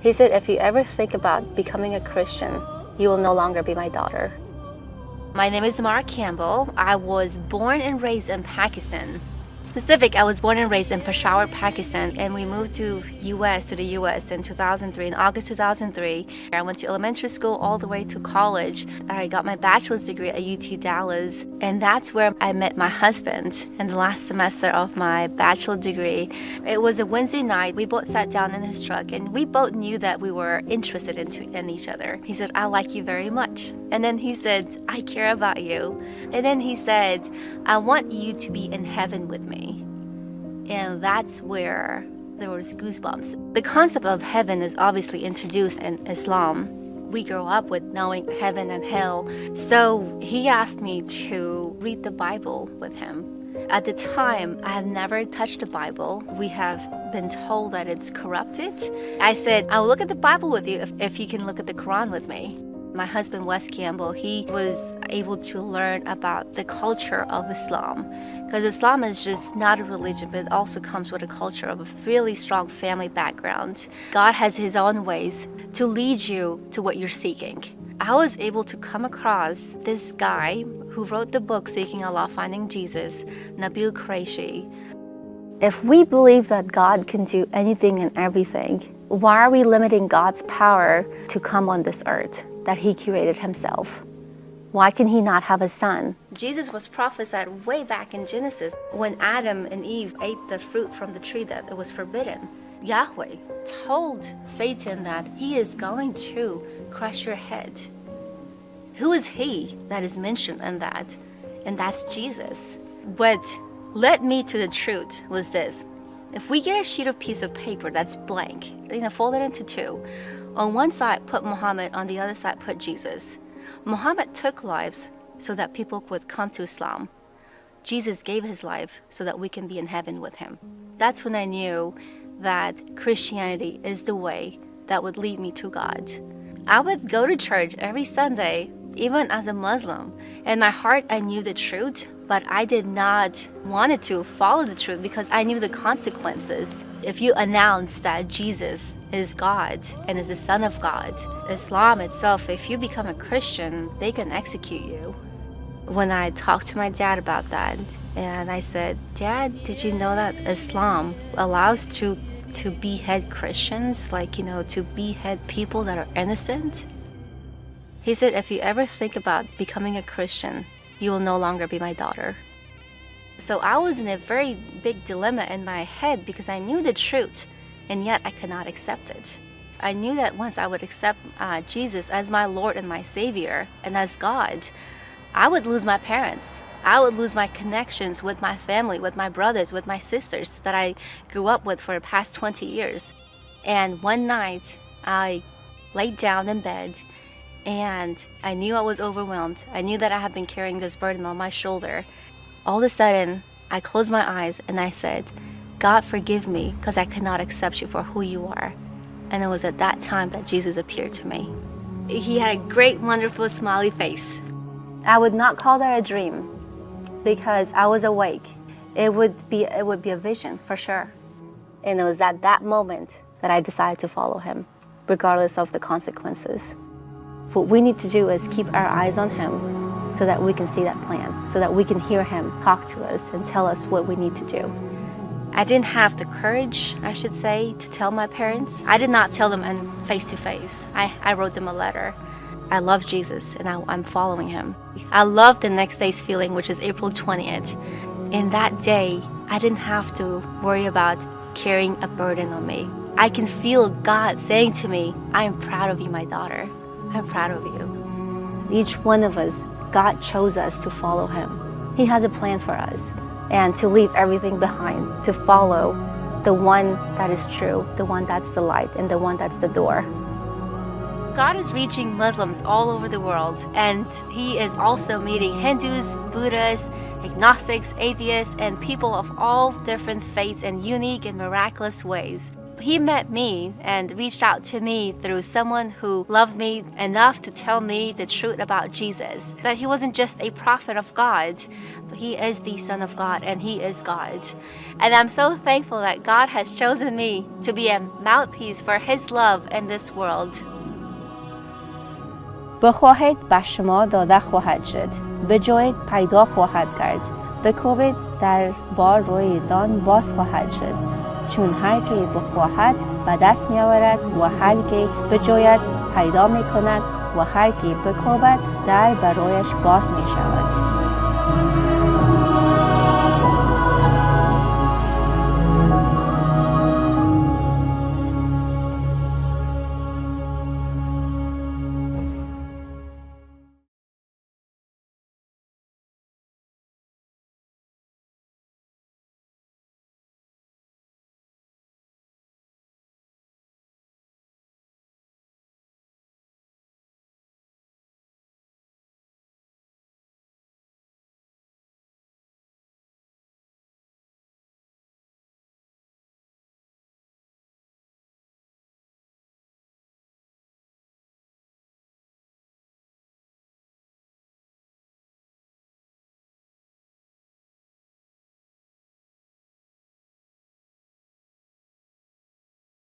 He said, if you ever think about becoming a Christian, you will no longer be my daughter. My name is Zemara Campbell. I was born and raised in Pakistan. I was born and raised in Peshawar, Pakistan, and we moved to the U.S. in 2003, in August 2003. I went to elementary school all the way to college. I got my bachelor's degree at UT Dallas, and that's where I met my husband in the last semester of my bachelor degree. It was a Wednesday night. We both sat down in his truck, and we both knew that we were interested in each other. He said, I like you very much. And then he said, I care about you. And then he said, I want you to be in heaven with me. And that's where there was goosebumps. The concept of heaven is obviously introduced in Islam. We grow up with knowing heaven and hell. So he asked me to read the Bible with him. At the time, I had never touched the Bible. We have been told that it's corrupted. I said, I'll look at the Bible with you if you can look at the Quran with me. My husband, Wes Campbell, he was able to learn about the culture of Islam. Because Islam is just not a religion, but it also comes with a culture of a really strong family background. God has His own ways to lead you to what you're seeking. I was able to come across this guy who wrote the book Seeking Allah, Finding Jesus, Nabil Qureshi. If we believe that God can do anything and everything, why are we limiting God's power to come on this earth that He created Himself? Why can He not have a son? Jesus was prophesied way back in Genesis when Adam and Eve ate the fruit from the tree that it was forbidden. Yahweh told Satan that He is going to crush your head. Who is He that is mentioned in that? And that's Jesus. What led me to the truth was this. If we get a sheet of piece of paper that's blank, fold it into two. On one side, put Muhammad. On the other side, put Jesus. Muhammad took lives so that people would come to Islam. Jesus gave His life so that we can be in heaven with Him. That's when I knew that Christianity is the way that would lead me to God. I would go to church every Sunday, even as a Muslim. In my heart, I knew the truth, but I did not want to follow the truth because I knew the consequences. If you announce that Jesus is God and is the Son of God, Islam itself, if you become a Christian, they can execute you. When I talked to my dad about that, and I said, Dad, did you know that Islam allows to behead Christians, to behead people that are innocent? He said, if you ever think about becoming a Christian, you will no longer be my daughter. So I was in a very big dilemma in my head because I knew the truth, and yet I could not accept it. I knew that once I would accept Jesus as my Lord and my Savior and as God, I would lose my parents. I would lose my connections with my family, with my brothers, with my sisters that I grew up with for the past 20 years. And one night, I laid down in bed and I knew I was overwhelmed. I knew that I had been carrying this burden on my shoulder. All of a sudden, I closed my eyes and I said, God, forgive me because I could not accept you for who you are. And it was at that time that Jesus appeared to me. He had a great, wonderful, smiley face. I would not call that a dream because I was awake. It would be a vision for sure. And it was at that moment that I decided to follow Him, regardless of the consequences. What we need to do is keep our eyes on Him so that we can see that plan, so that we can hear Him talk to us and tell us what we need to do. I didn't have the courage, I should say, to tell my parents. I did not tell them face to face. I wrote them a letter. I love Jesus and I'm following Him. I love the next day's feeling, which is April 20th. In that day, I didn't have to worry about carrying a burden on me. I can feel God saying to me, I am proud of you, my daughter. I'm proud of you. Each one of us, God chose us to follow Him. He has a plan for us and to leave everything behind, to follow the one that is true, the one that's the light, and the one that's the door. God is reaching Muslims all over the world, and He is also meeting Hindus, Buddhists, agnostics, atheists, and people of all different faiths in unique and miraculous ways. He met me and reached out to me through someone who loved me enough to tell me the truth about Jesus, that he wasn't just a prophet of God, but he is the Son of God and he is God. And I'm so thankful that God has chosen me to be a mouthpiece for his love in this world. بخواهید بر شما داده خواهد شد، بجوید پیدا خواهد کرد، بکوبید در بار روی دان باز خواهد شد. چون هر که بخواهد به دست می آورد و هر که بجوید پیدا می کند و هر که بکوبد در برایش باز می شود.